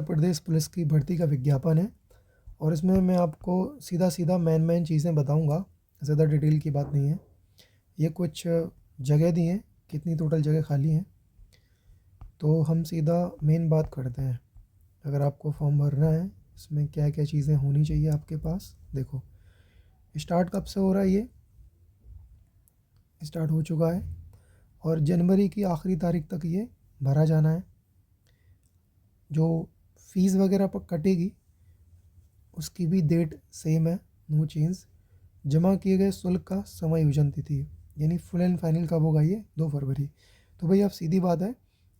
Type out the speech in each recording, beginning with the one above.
प्रदेश police की भर्ती का विज्ञापन है और इसमें मैं आपको सीधा सीधा मेन चीज़ें बताऊंगा, ज़्यादा डिटेल की बात नहीं है। ये कुछ जगह दी हैं, कितनी टोटल जगह खाली हैं, तो हम सीधा मेन बात करते हैं। अगर आपको फॉर्म भरना है, इसमें क्या क्या चीज़ें होनी चाहिए आपके पास। देखो, स्टार्ट कब से हो रहा है, ये स्टार्ट हो चुका है और जनवरी की आखिरी तारीख तक ये भरा जाना है। जो फीस वगैरह पर कटेगी उसकी भी डेट सेम है, नो चेंज। जमा किए गए शुल्क का समायोजन तिथि यानी फुल एंड फाइनल कब होगा, ये 2 फरवरी। तो भाई आप सीधी बात है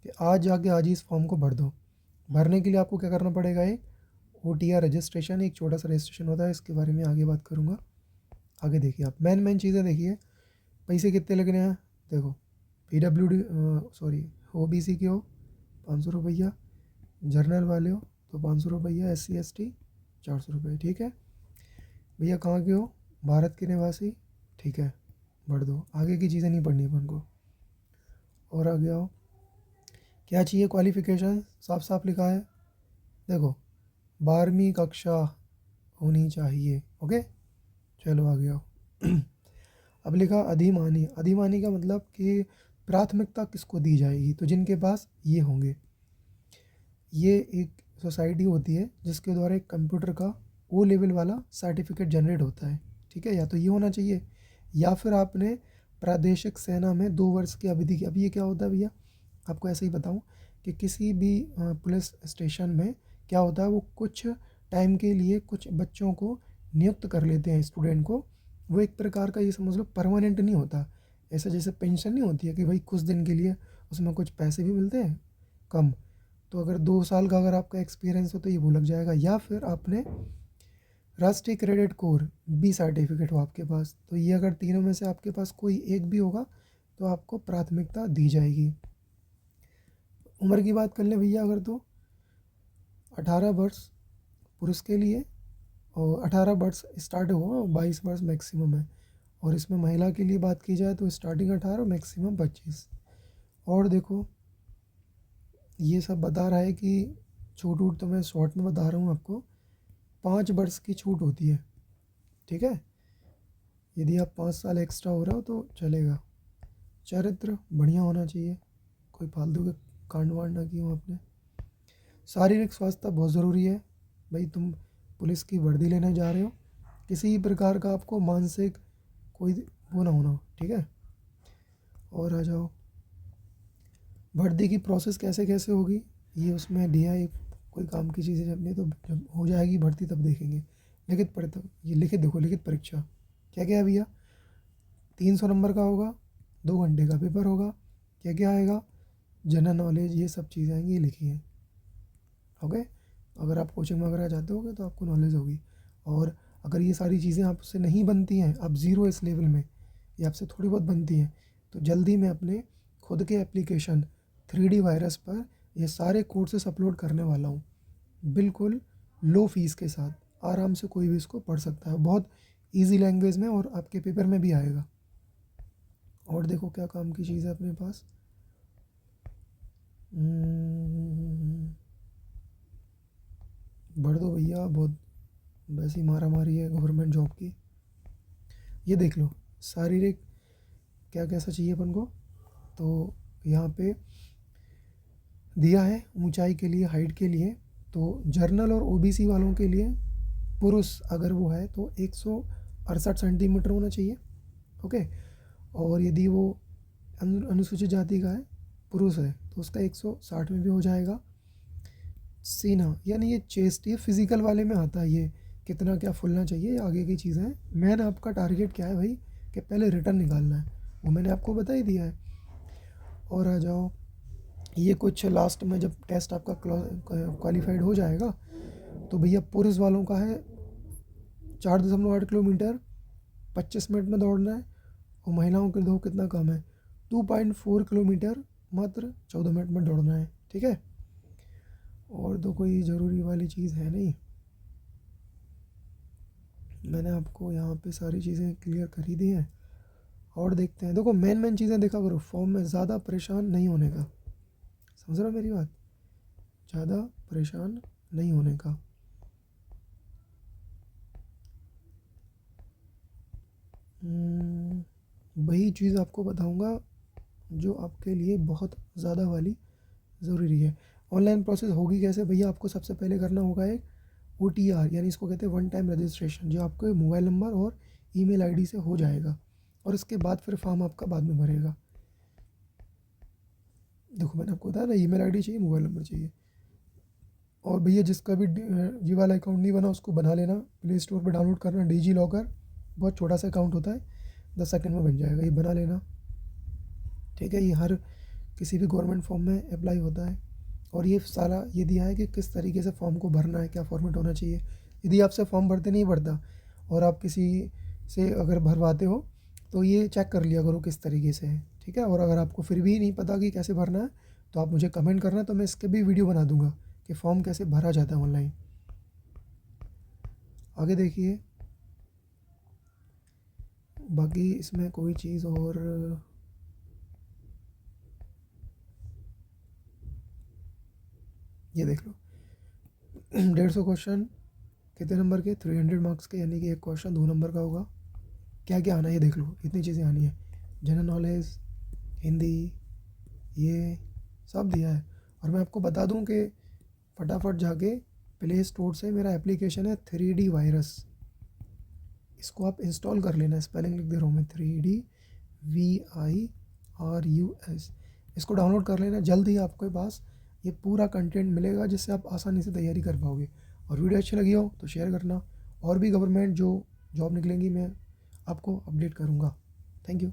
कि आज जाके आज ही इस फॉर्म को भर दो। भरने के लिए आपको क्या करना पड़ेगा, एक OTR रजिस्ट्रेशन, एक छोटा सा रजिस्ट्रेशन होता है, इसके बारे में आगे बात करूँगा। आगे देखिए आप मेन चीज़ें देखिए। पैसे कितने लगने हैं, देखो PWD OBC के हो 500 रुपया, जर्नल वाले हो तो 500 रुपया, SC ST 400 रुपये, ठीक है भैया। कहाँ के हो, भारत के निवासी, ठीक है भर दो। आगे की चीज़ें नहीं पढ़नी अपन को। और आगे आओ, क्या चाहिए क्वालिफ़िकेशन, साफ साफ लिखा है, देखो 12वीं कक्षा होनी चाहिए। ओके, चलो आगे आओ। अब लिखा अधिमानी। अधिमानी का मतलब कि प्राथमिकता किसको दी जाएगी, तो जिनके पास ये होंगे। ये एक सोसाइटी होती है जिसके द्वारा एक कंप्यूटर का O लेवल वाला सर्टिफिकेट जनरेट होता है, ठीक है। या तो ये होना चाहिए या फिर आपने प्रादेशिक सेना में 2 वर्ष की अवधि की। अब ये क्या होता है भैया, आपको ऐसे ही बताऊं कि किसी भी पुलिस स्टेशन में क्या होता है, वो कुछ टाइम के लिए कुछ बच्चों को नियुक्त कर लेते हैं, स्टूडेंट को। वो एक प्रकार का, ये समझ लो, परमानेंट नहीं होता। ऐसा जैसे पेंशन नहीं होती है कि भाई कुछ दिन के लिए उसमें कुछ पैसे भी मिलते हैं कम। तो अगर 2 साल का अगर आपका एक्सपीरियंस हो तो ये वो लग जाएगा। या फिर आपने राष्ट्रीय क्रेडिट कोर B सर्टिफिकेट हो आपके पास, तो ये अगर तीनों में से आपके पास कोई एक भी होगा तो आपको प्राथमिकता दी जाएगी। उम्र की बात कर लें भैया अगर, तो 18 वर्ष पुरुष के लिए और 18 वर्ष स्टार्ट होगा, 22 वर्ष मैक्सिमम है। और इसमें महिला के लिए बात की जाए तो स्टार्टिंग 18, मैक्सिमम 25। और देखो ये सब बता रहा है कि छूट वूट तो मैं शॉर्ट में बता रहा हूँ आपको। 5 वर्ष की छूट होती है, ठीक है, यदि आप 5 साल एक्स्ट्रा हो रहा हो तो चलेगा। चरित्र बढ़िया होना चाहिए, कोई फालतू के कांड वांड ना किए हो आपने। शारीरिक स्वास्थ्य बहुत ज़रूरी है भाई, तुम पुलिस की वर्दी लेने जा रहे हो, किसी प्रकार का आपको मानसिक कोई वो ना होना हो, ठीक है। और आ जाओ, भर्ती की प्रोसेस कैसे कैसे होगी, ये उसमें दिया है। कोई काम की चीज़ें जब नहीं, तो जब हो जाएगी भर्ती तब देखेंगे। लिखित परीक्षा, ये लिखित देखो, लिखित परीक्षा क्या क्या है भैया, 300 नंबर का होगा, 2 घंटे का पेपर होगा। क्या क्या आएगा, जनरल नॉलेज, ये सब चीज़ें आएंगी, ये लिखी हैं। ओके, अगर आप कोचिंग वगैरह जाते होगे तो आपको नॉलेज होगी। और अगर ये सारी चीज़ें आपसे नहीं बनती हैं, आप ज़ीरो इस लेवल में, ये आपसे थोड़ी बहुत बनती हैं, तो जल्दी मैं अपने खुद के एप्लीकेशन 3D वायरस पर ये सारे कोर्सेस अपलोड करने वाला हूँ, बिल्कुल लो फीस के साथ। आराम से कोई भी इसको पढ़ सकता है, बहुत ईजी लैंग्वेज में, और आपके पेपर में भी आएगा। और देखो क्या काम की चीज़ है अपने पास। भर दो भैया, बहुत वैसी मारा मारी है गवर्नमेंट जॉब की। ये देख लो, शारीरिक क्या कैसा चाहिए अपन को, तो यहाँ पे दिया है ऊंचाई के लिए, हाइट के लिए। तो जर्नल और OBC वालों के लिए, पुरुष अगर वो है तो 168 सेंटीमीटर होना चाहिए, ओके। और यदि वो अनुसूचित जाति का है, पुरुष है, तो उसका 160 में भी हो जाएगा। सीना यानी ये चेस्ट, ये फिजिकल वाले में आता है, ये कितना क्या फुलना चाहिए, ये आगे की चीज़ें हैं। मैन आपका टारगेट क्या है भाई, कि पहले रिटर्न निकालना है, वो मैंने आपको बता ही दिया है। और आ जाओ, ये कुछ लास्ट में जब टेस्ट आपका क्वालिफाइड हो जाएगा तो भैया पुरुष वालों का है 4.8 किलोमीटर 25 मिनट में दौड़ना है। और महिलाओं के लिए कितना कम है, 2.4 किलोमीटर मात्र 14 मिनट में दौड़ना है, ठीक है। और तो कोई ज़रूरी वाली चीज़ है नहीं, मैंने आपको यहाँ पे सारी चीज़ें क्लियर कर ही दी हैं। और देखते हैं, देखो मेन चीज़ें देखा करो फॉर्म में, ज़्यादा परेशान नहीं होने का, समझ रहे हो मेरी बात, ज़्यादा परेशान नहीं होने का। वही चीज़ आपको बताऊंगा जो आपके लिए बहुत ज़्यादा वाली ज़रूरी है। ऑनलाइन प्रोसेस होगी कैसे भैया, आपको सबसे पहले करना होगा एक OTR, यानी इसको कहते हैं वन टाइम रजिस्ट्रेशन, जो आपके मोबाइल नंबर और ईमेल आईडी से हो जाएगा, और इसके बाद फिर फॉर्म आपका बाद में भरेगा। देखो मैंने आपको बताया ना, ईमेल आईडी चाहिए, मोबाइल नंबर चाहिए। और भैया जिसका भी ये वाला अकाउंट नहीं बना उसको बना लेना, प्ले स्टोर पर डाउनलोड करना डिजी लॉकर, बहुत छोटा सा अकाउंट होता है, 10 सेकंड में बन जाएगा, ये बना लेना। ठीक है, ये हर किसी भी गवर्नमेंट फॉर्म में अप्लाई होता है। और ये सारा ये दिया है कि किस तरीके से फॉर्म को भरना है, क्या फॉर्मेट होना चाहिए। यदि आपसे फॉर्म भरते नहीं भरता और आप किसी से अगर भरवाते हो तो ये चेक कर लिया करो किस तरीके से है। ठीक है, और अगर आपको फिर भी नहीं पता कि कैसे भरना है तो आप मुझे कमेंट करना, तो मैं इसके भी वीडियो बना दूंगा कि फॉर्म कैसे भरा जाता है ऑनलाइन। आगे देखिए, बाकी इसमें कोई चीज़ और ये देख लो 150 क्वेश्चन कितने नंबर के, 300 मार्क्स के, यानी कि एक क्वेश्चन 2 नंबर का होगा। क्या क्या आना है ये देख लो, इतनी चीज़ें आनी है, जनरल नॉलेज, हिंदी, ये सब दिया है। और मैं आपको बता दूं कि फटाफट जाके प्ले स्टोर से मेरा एप्लीकेशन है 3D वायरस, इसको आप इंस्टॉल कर लेना। स्पेलिंग लिख दे रहा हूँ मैं, 3DVIRUS, इसको डाउनलोड कर लेना। जल्द ही आपके पास ये पूरा कंटेंट मिलेगा जिससे आप आसानी से तैयारी कर पाओगे। और वीडियो अच्छी लगी हो तो शेयर करना, और भी गवर्नमेंट जो जॉब निकलेंगी मैं आपको अपडेट करूँगा। Thank you.